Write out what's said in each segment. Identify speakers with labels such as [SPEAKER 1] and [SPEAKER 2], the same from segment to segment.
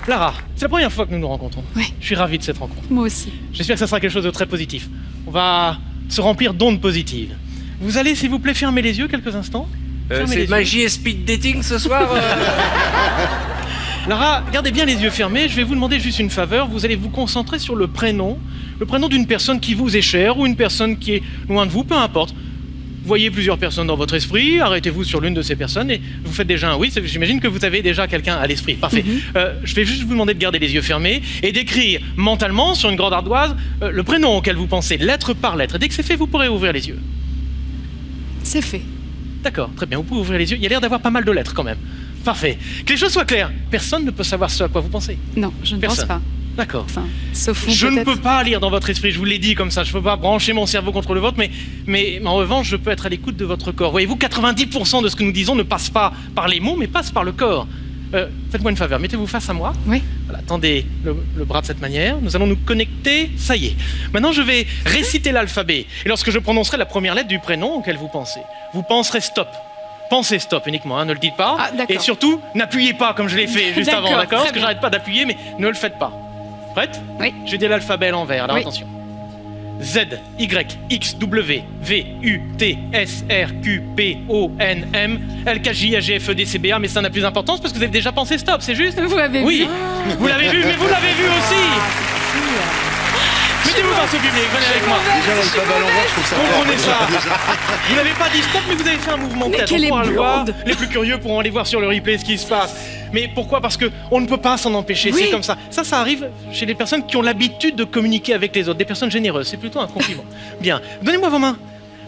[SPEAKER 1] Lara, c'est la première fois que nous nous rencontrons.
[SPEAKER 2] Oui.
[SPEAKER 1] Je suis ravi de cette rencontre.
[SPEAKER 2] Moi aussi.
[SPEAKER 1] J'espère que ça sera quelque chose de très positif. On va se remplir d'ondes positives. Vous allez, s'il vous plaît, fermer les yeux quelques instants. Fermez les
[SPEAKER 3] C'est
[SPEAKER 1] yeux.
[SPEAKER 3] magie et speed dating ce soir
[SPEAKER 1] Lara, gardez bien les yeux fermés. Je vais vous demander juste une faveur. Vous allez vous concentrer sur le prénom d'une personne qui vous est chère ou une personne qui est loin de vous, peu importe. Voyez plusieurs personnes dans votre esprit, arrêtez-vous sur l'une de ces personnes et vous faites déjà un oui. J'imagine que vous avez déjà quelqu'un à l'esprit. Parfait. Je vais juste vous demander de garder les yeux fermés et d'écrire mentalement sur une grande ardoise le prénom auquel vous pensez, lettre par lettre. Et dès que c'est fait, vous pourrez ouvrir les yeux.
[SPEAKER 2] C'est fait.
[SPEAKER 1] D'accord, très bien, vous pouvez ouvrir les yeux. Il y a l'air d'avoir pas mal de lettres quand même. Parfait. Que les choses soient claires. Personne ne peut savoir ce à quoi vous pensez.
[SPEAKER 2] Non, je ne
[SPEAKER 1] Personne.
[SPEAKER 2] pense pas.
[SPEAKER 1] D'accord.
[SPEAKER 2] Enfin, sauf vous
[SPEAKER 1] Je ne
[SPEAKER 2] peut-être.
[SPEAKER 1] peux pas lire dans votre esprit, je vous l'ai dit comme ça, je ne peux pas brancher mon cerveau contre le vôtre, mais en revanche, je peux être à l'écoute de votre corps. Voyez-vous, 90% de ce que nous disons ne passe pas par les mots, mais passe par le corps. Faites-moi une faveur, mettez-vous face à moi.
[SPEAKER 2] Oui.
[SPEAKER 1] Voilà, tendez le bras de cette manière, nous allons nous connecter, ça y est. Maintenant, je vais réciter l'alphabet, et lorsque je prononcerai la première lettre du prénom auquel vous pensez, vous penserez stop. Pensez stop uniquement, ne le dites pas.
[SPEAKER 2] Ah, d'accord.
[SPEAKER 1] Et surtout, n'appuyez pas comme je l'ai fait juste avant,
[SPEAKER 2] D'accord,
[SPEAKER 1] d'accord
[SPEAKER 2] très
[SPEAKER 1] Parce que
[SPEAKER 2] bien.
[SPEAKER 1] j'arrête pas d'appuyer, mais ne le faites pas. Prête?
[SPEAKER 2] Oui.
[SPEAKER 1] Je vais dire l'alphabet à l'envers, alors
[SPEAKER 2] Oui.
[SPEAKER 1] attention. Z, Y, X, W, V, U, T, S, R, Q, P, O, N, M, L, K, J, A, G, F, E, D, C, B, A, mais ça n'a plus d'importance parce que vous avez déjà pensé stop, c'est juste?
[SPEAKER 2] Vous l'avez
[SPEAKER 1] Oui,
[SPEAKER 2] vu.
[SPEAKER 1] vous l'avez vu, mais vous l'avez vu aussi. Mettez-vous face au public, venez avec moi.
[SPEAKER 4] Déjà, l'alphabet à l'envers, je trouve ça
[SPEAKER 1] Comprenez
[SPEAKER 4] incroyable.
[SPEAKER 1] ça. Vous n'avez pas dit stop, mais vous avez fait un mouvement de
[SPEAKER 2] Mais
[SPEAKER 1] tête.
[SPEAKER 2] qu'elle
[SPEAKER 1] On pourra
[SPEAKER 2] est
[SPEAKER 1] le voir.
[SPEAKER 2] blonde.
[SPEAKER 1] Les plus curieux pourront aller voir sur le replay ce qui se passe. Mais pourquoi? Parce que on ne peut pas s'en empêcher.
[SPEAKER 2] Oui.
[SPEAKER 1] C'est comme ça. Ça arrive chez les personnes qui ont l'habitude de communiquer avec les autres, des personnes généreuses. C'est plutôt un compliment. Bien. Donnez-moi vos mains.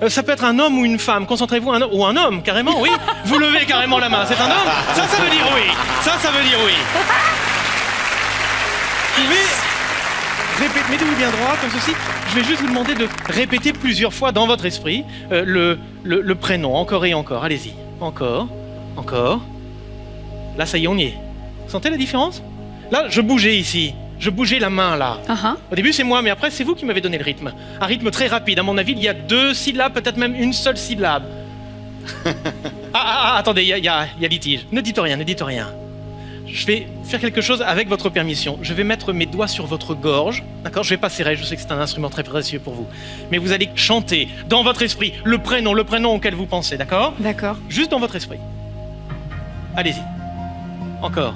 [SPEAKER 1] Ça peut être un homme ou une femme. Concentrez-vous, ou un homme, carrément, oui. Vous levez carrément la main. C'est un homme? Ça veut dire oui. Ça veut dire oui. Vous pouvez répéter, mettez-vous bien droit, comme ceci. Je vais juste vous demander de répéter plusieurs fois dans votre esprit le prénom, encore et encore. Allez-y. Encore, encore. Là, ça y est, on y est. Vous sentez la différence? Là, je bougeais ici. Je bougeais la main, là. Au début, c'est moi, mais après, c'est vous qui m'avez donné le rythme. Un rythme très rapide. À mon avis, il y a 2 syllabes, peut-être même une seule syllabe. Attendez, il y a litige. Ne dites rien, ne dites rien. Je vais faire quelque chose avec votre permission. Je vais mettre mes doigts sur votre gorge, d'accord? Je vais pas serrer, je sais que c'est un instrument très précieux pour vous. Mais vous allez chanter dans votre esprit le prénom auquel vous pensez, d'accord?
[SPEAKER 2] D'accord.
[SPEAKER 1] Juste dans votre esprit. Allez-y. Encore.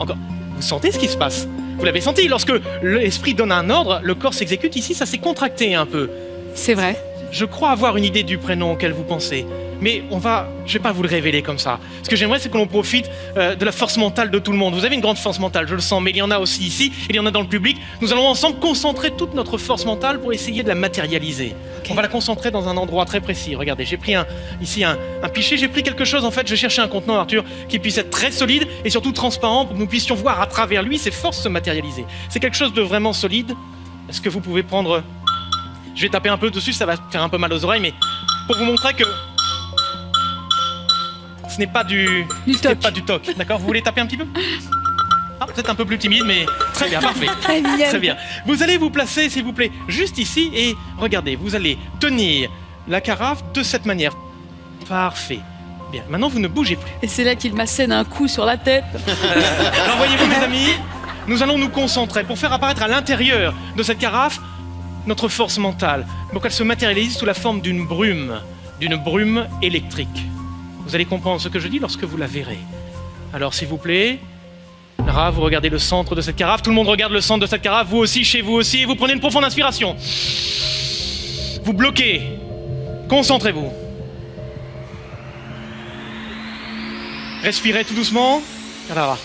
[SPEAKER 1] Encore. Vous sentez ce qui se passe? Vous l'avez senti, lorsque l'esprit donne un ordre, le corps s'exécute. Ici, ça s'est contracté un peu.
[SPEAKER 2] C'est vrai.
[SPEAKER 1] Je crois avoir une idée du prénom auquel vous pensez. Mais je vais pas vous le révéler comme ça. Ce que j'aimerais, c'est que l'on profite de la force mentale de tout le monde. Vous avez une grande force mentale, je le sens, mais il y en a aussi ici, il y en a dans le public. Nous allons ensemble concentrer toute notre force mentale pour essayer de la matérialiser.
[SPEAKER 2] Ok.
[SPEAKER 1] On va la concentrer dans un endroit très précis. Regardez, j'ai pris ici un pichet, j'ai pris quelque chose, en fait, je cherchais un contenant, Arthur, qui puisse être très solide et surtout transparent pour que nous puissions voir à travers lui ses forces se matérialiser. C'est quelque chose de vraiment solide. Est-ce que vous pouvez prendre... Je vais taper un peu dessus, ça va faire un peu mal aux oreilles, mais pour vous montrer que ce n'est pas du toc, d'accord? Vous voulez taper un petit peu? Peut-être un peu plus timide, mais très bien, parfait.
[SPEAKER 2] Très bien.
[SPEAKER 1] Très bien. Vous allez vous placer, s'il vous plaît, juste ici et regardez, vous allez tenir la carafe de cette manière. Parfait. Bien, maintenant vous ne bougez plus.
[SPEAKER 2] Et c'est là qu'il m'assène un coup sur la tête.
[SPEAKER 1] Alors voyez-vous, mes amis, nous allons nous concentrer pour faire apparaître à l'intérieur de cette carafe notre force mentale, pour qu'elle se matérialise sous la forme d'une brume électrique. Vous allez comprendre ce que je dis lorsque vous la verrez. Alors, s'il vous plaît, Lara, vous regardez le centre de cette carafe, tout le monde regarde le centre de cette carafe, vous aussi, chez vous aussi, et vous prenez une profonde inspiration. Vous bloquez. Concentrez-vous. Respirez tout doucement. Lara.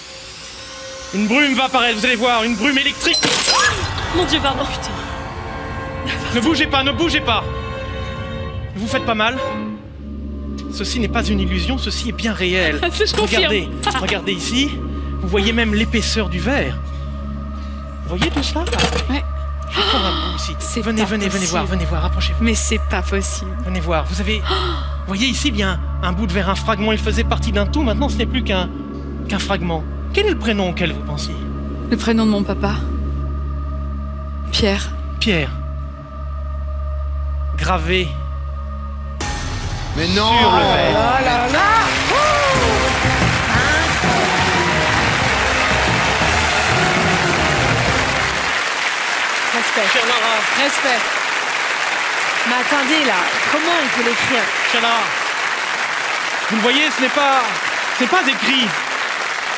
[SPEAKER 1] Une brume va apparaître, vous allez voir, une brume électrique.
[SPEAKER 2] Mon Dieu, pardon. Putain.
[SPEAKER 1] Ne bougez pas, ne bougez pas. Ne vous faites pas mal. Ceci n'est pas une illusion, ceci est bien réel.
[SPEAKER 2] Je confirme.
[SPEAKER 1] Regardez ici. Vous voyez même l'épaisseur du verre. Vous voyez tout cela?
[SPEAKER 2] Ouais.
[SPEAKER 1] Je vais prendre un bout ici.
[SPEAKER 2] C'est
[SPEAKER 1] Venez
[SPEAKER 2] pas possible.
[SPEAKER 1] venez voir, approchez-vous.
[SPEAKER 2] Mais c'est pas possible.
[SPEAKER 1] Venez voir, vous voyez ici bien un bout de verre, un fragment, il faisait partie d'un tout, maintenant ce n'est plus qu'un fragment. Quel est le prénom auquel vous pensiez?
[SPEAKER 2] Le prénom de mon papa. Pierre.
[SPEAKER 1] Pierre. Gravé
[SPEAKER 4] Mais non!
[SPEAKER 1] sur le verre. Chère Lara,
[SPEAKER 2] Respect.
[SPEAKER 5] Mais attendez, là, comment on peut l'écrire?
[SPEAKER 1] chère Lara. Vous le voyez, ce n'est pas écrit.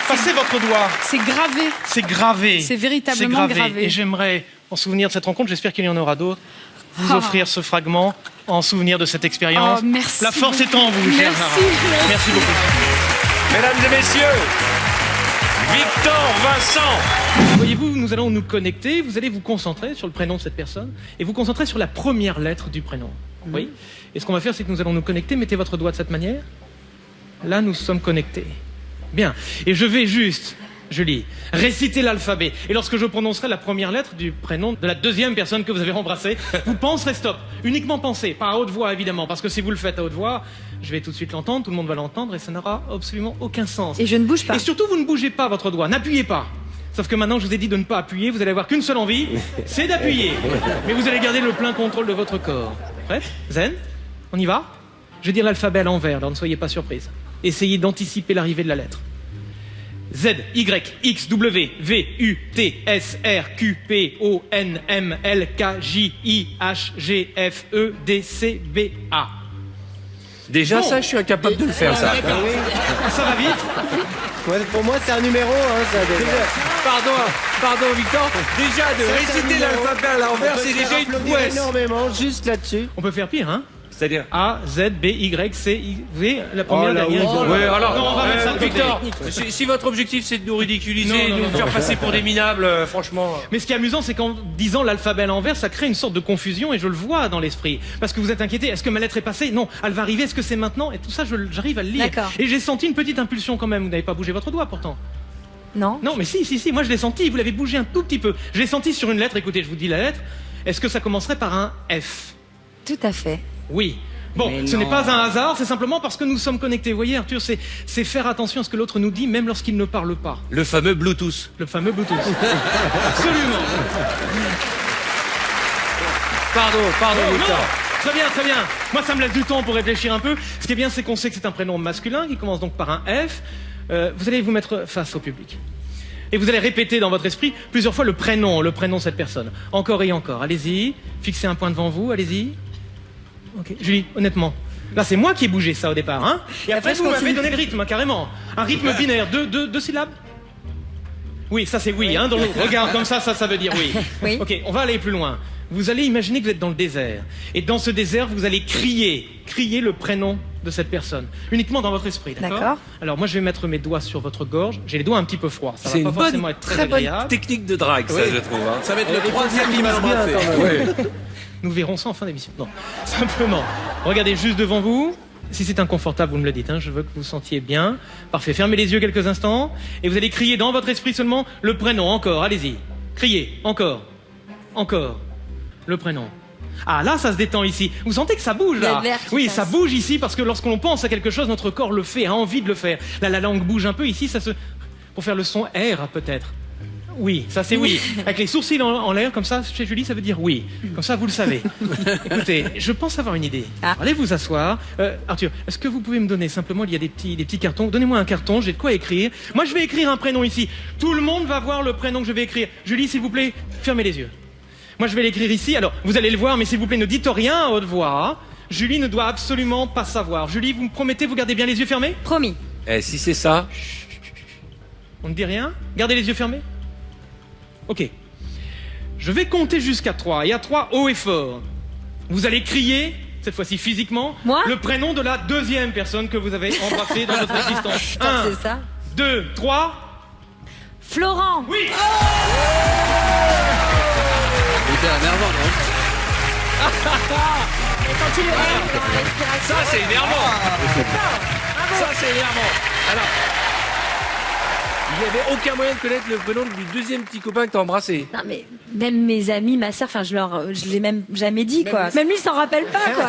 [SPEAKER 1] Passez votre doigt.
[SPEAKER 2] C'est gravé.
[SPEAKER 1] C'est gravé.
[SPEAKER 2] C'est véritablement gravé.
[SPEAKER 1] Et j'aimerais, en souvenir de cette rencontre, j'espère qu'il y en aura d'autres, vous
[SPEAKER 2] Ah.
[SPEAKER 1] offrir ce fragment en souvenir de cette expérience.
[SPEAKER 2] Oh, merci
[SPEAKER 1] La force est en vous, chère Lara.
[SPEAKER 2] Merci.
[SPEAKER 1] Merci beaucoup.
[SPEAKER 3] Mesdames et messieurs, Victor Vincent.
[SPEAKER 1] Voyez-vous, nous allons nous connecter, vous allez vous concentrer sur le prénom de cette personne et vous concentrer sur la première lettre du prénom. Oui. Et ce qu'on va faire, c'est que nous allons nous connecter. Mettez votre doigt de cette manière. Là, nous sommes connectés. Bien. Et je vais juste, Julie, réciter l'alphabet. Et lorsque je prononcerai la première lettre du prénom de la deuxième personne que vous avez embrassée, vous penserez stop. Uniquement pensez, pas à haute voix évidemment, parce que si vous le faites à haute voix, je vais tout de suite l'entendre, tout le monde va l'entendre et ça n'aura absolument aucun sens.
[SPEAKER 5] Et je ne bouge pas.
[SPEAKER 1] Et surtout, vous ne bougez pas votre doigt, n'appuyez pas. Sauf que maintenant, je vous ai dit de ne pas appuyer, vous allez avoir qu'une seule envie, c'est d'appuyer. Mais vous allez garder le plein contrôle de votre corps. Prête? Zen? On y va? Je vais dire l'alphabet à l'envers, alors ne soyez pas surprise. Essayez d'anticiper l'arrivée de la lettre. Z, Y, X, W, V, U, T, S, R, Q, P, O, N, M, L, K, J, I, H, G, F, E, D, C, B, A.
[SPEAKER 3] Déjà,
[SPEAKER 1] Bon.
[SPEAKER 3] ça, je suis incapable de le faire, ça.
[SPEAKER 1] Ça va vite?
[SPEAKER 6] Ouais, pour moi, c'est un numéro, hein, ça.
[SPEAKER 3] Pardon, Victor. Déjà, de
[SPEAKER 6] Ça, c'est un
[SPEAKER 3] réciter
[SPEAKER 6] numéro.
[SPEAKER 3] l'alphabet à l'envers,
[SPEAKER 6] On peut
[SPEAKER 3] c'est
[SPEAKER 6] se
[SPEAKER 3] déjà
[SPEAKER 6] faire
[SPEAKER 3] une
[SPEAKER 6] applaudir
[SPEAKER 3] prouesse.
[SPEAKER 6] énormément, juste là-dessus.
[SPEAKER 1] On peut faire pire, hein?
[SPEAKER 3] C'est-à-dire.
[SPEAKER 1] A, Z, B, Y, C, I. Vous voyez, la première,
[SPEAKER 6] Oh là,
[SPEAKER 1] dernière.
[SPEAKER 6] oui.
[SPEAKER 3] Ouais, alors,
[SPEAKER 1] Non, on va mettre ça de côté.
[SPEAKER 3] Victor, si votre objectif c'est de nous ridiculiser,
[SPEAKER 1] Non, non,
[SPEAKER 3] de nous
[SPEAKER 1] non,
[SPEAKER 3] faire
[SPEAKER 1] non.
[SPEAKER 3] passer pour des minables, franchement.
[SPEAKER 1] Mais ce qui est amusant, c'est qu'en disant l'alphabet à l'envers, ça crée une sorte de confusion et je le vois dans l'esprit. Parce que vous êtes inquiété, est-ce que ma lettre est passée? Non, elle va arriver, est-ce que c'est maintenant? Et tout ça, j'arrive à le lire.
[SPEAKER 5] D'accord.
[SPEAKER 1] Et j'ai senti une petite impulsion quand même, vous n'avez pas bougé votre doigt pourtant.
[SPEAKER 5] Non?
[SPEAKER 1] Non, mais si, moi je l'ai senti, vous l'avez bougé un tout petit peu. Je l'ai senti sur une lettre, écoutez, je vous dis la lettre. Est-ce que ça commencerait par un F?
[SPEAKER 5] Tout à fait.
[SPEAKER 1] Oui. Bon,
[SPEAKER 6] Mais
[SPEAKER 1] ce n'est
[SPEAKER 6] non.
[SPEAKER 1] pas un hasard, c'est simplement parce que nous sommes connectés. Vous voyez, Arthur, c'est faire attention à ce que l'autre nous dit, même lorsqu'il ne parle pas.
[SPEAKER 3] Le fameux Bluetooth.
[SPEAKER 1] Le fameux Bluetooth. Absolument.
[SPEAKER 3] Pardon,
[SPEAKER 1] Non,
[SPEAKER 3] Victor.
[SPEAKER 1] très bien, très bien. Moi, ça me laisse du temps pour réfléchir un peu. Ce qui est bien, c'est qu'on sait que c'est un prénom masculin qui commence donc par un F. Vous allez vous mettre face au public. Et vous allez répéter dans votre esprit plusieurs fois le prénom de cette personne. Encore et encore. Allez-y. Fixez un point devant vous. Allez-y. Ok. Julie, honnêtement. Là, c'est moi qui ai bougé ça au départ, hein. Et après,
[SPEAKER 5] Après, je
[SPEAKER 1] vous m'avez
[SPEAKER 5] continue.
[SPEAKER 1] donné le rythme, hein, carrément. Un rythme binaire. Deux syllabes. Oui, ça c'est oui, hein. Dans le regard comme ça veut dire oui.
[SPEAKER 5] Oui.
[SPEAKER 1] Ok, on va aller plus loin. Vous allez imaginer que vous êtes dans le désert. Et dans ce désert, vous allez crier le prénom de cette personne. Uniquement dans votre esprit, d'accord?
[SPEAKER 5] D'accord.
[SPEAKER 1] Alors moi, je vais mettre mes doigts sur votre gorge. J'ai les doigts un petit peu froids. Ça
[SPEAKER 3] C'est
[SPEAKER 1] va
[SPEAKER 3] une
[SPEAKER 1] pas forcément
[SPEAKER 3] bonne,
[SPEAKER 1] être très
[SPEAKER 3] très bonne
[SPEAKER 1] agréable.
[SPEAKER 3] technique de drague, ça, je trouve. Hein.
[SPEAKER 4] Ça va être le
[SPEAKER 6] Il faut
[SPEAKER 4] troisième
[SPEAKER 6] dire
[SPEAKER 4] qui va
[SPEAKER 6] qu'il mise bien,
[SPEAKER 4] l'embrasser.
[SPEAKER 6] quand même.
[SPEAKER 1] Nous verrons ça en fin d'émission. Non, simplement, regardez juste devant vous. Si c'est inconfortable, vous me le dites, hein, je veux que vous sentiez bien. Parfait, fermez les yeux quelques instants. Et vous allez crier dans votre esprit seulement le prénom. Encore, allez-y. Criez, encore. Encore. Le prénom. Ah, là, ça se détend ici. Vous sentez que ça bouge,
[SPEAKER 5] Il y a
[SPEAKER 1] là?
[SPEAKER 5] de l'air qui
[SPEAKER 1] Oui,
[SPEAKER 5] passe.
[SPEAKER 1] ça bouge ici parce que lorsqu'on pense à quelque chose, notre corps le fait, a envie de le faire. Là, la langue bouge un peu ici, ça se... Pour faire le son R, peut-être. Oui, ça c'est oui. Avec les sourcils en l'air, comme ça, chez Julie, ça veut dire oui. Comme ça, vous le savez. Écoutez, je pense avoir une idée.
[SPEAKER 5] Ah.
[SPEAKER 1] Allez vous asseoir. Arthur, est-ce que vous pouvez me donner simplement, il y a des petits cartons. Donnez-moi un carton, j'ai de quoi écrire. Moi, je vais écrire un prénom ici. Tout le monde va voir le prénom que je vais écrire. Julie, s'il vous plaît, fermez les yeux. Moi, je vais l'écrire ici. Alors, vous allez le voir, mais s'il vous plaît, ne dites rien à haute voix. Julie ne doit absolument pas savoir. Julie, vous me promettez, vous gardez bien les yeux fermés?
[SPEAKER 5] Promis.
[SPEAKER 3] Eh, si c'est ça,
[SPEAKER 1] On ne dit rien? Gardez les yeux fermés? Ok. Je vais compter jusqu'à 3. Et à 3, haut et fort. Vous allez crier, cette fois-ci physiquement,
[SPEAKER 5] Moi
[SPEAKER 1] le prénom de la deuxième personne que vous avez embrassée dans votre existence.
[SPEAKER 5] Tant
[SPEAKER 1] 1,
[SPEAKER 5] que c'est ça.
[SPEAKER 1] 2, 3.
[SPEAKER 5] Florent.
[SPEAKER 1] Oui!
[SPEAKER 4] Hyper énervant, non?
[SPEAKER 5] Senti le R dans l'inspiration.
[SPEAKER 3] ça c'est énervant. Ça c'est énervant. Alors, il n'y avait aucun moyen de connaître le prénom du deuxième petit copain que t'as embrassé.
[SPEAKER 5] Non mais même mes amis, ma sœur, enfin je l'ai même jamais dit quoi. Même lui il s'en rappelle pas quoi.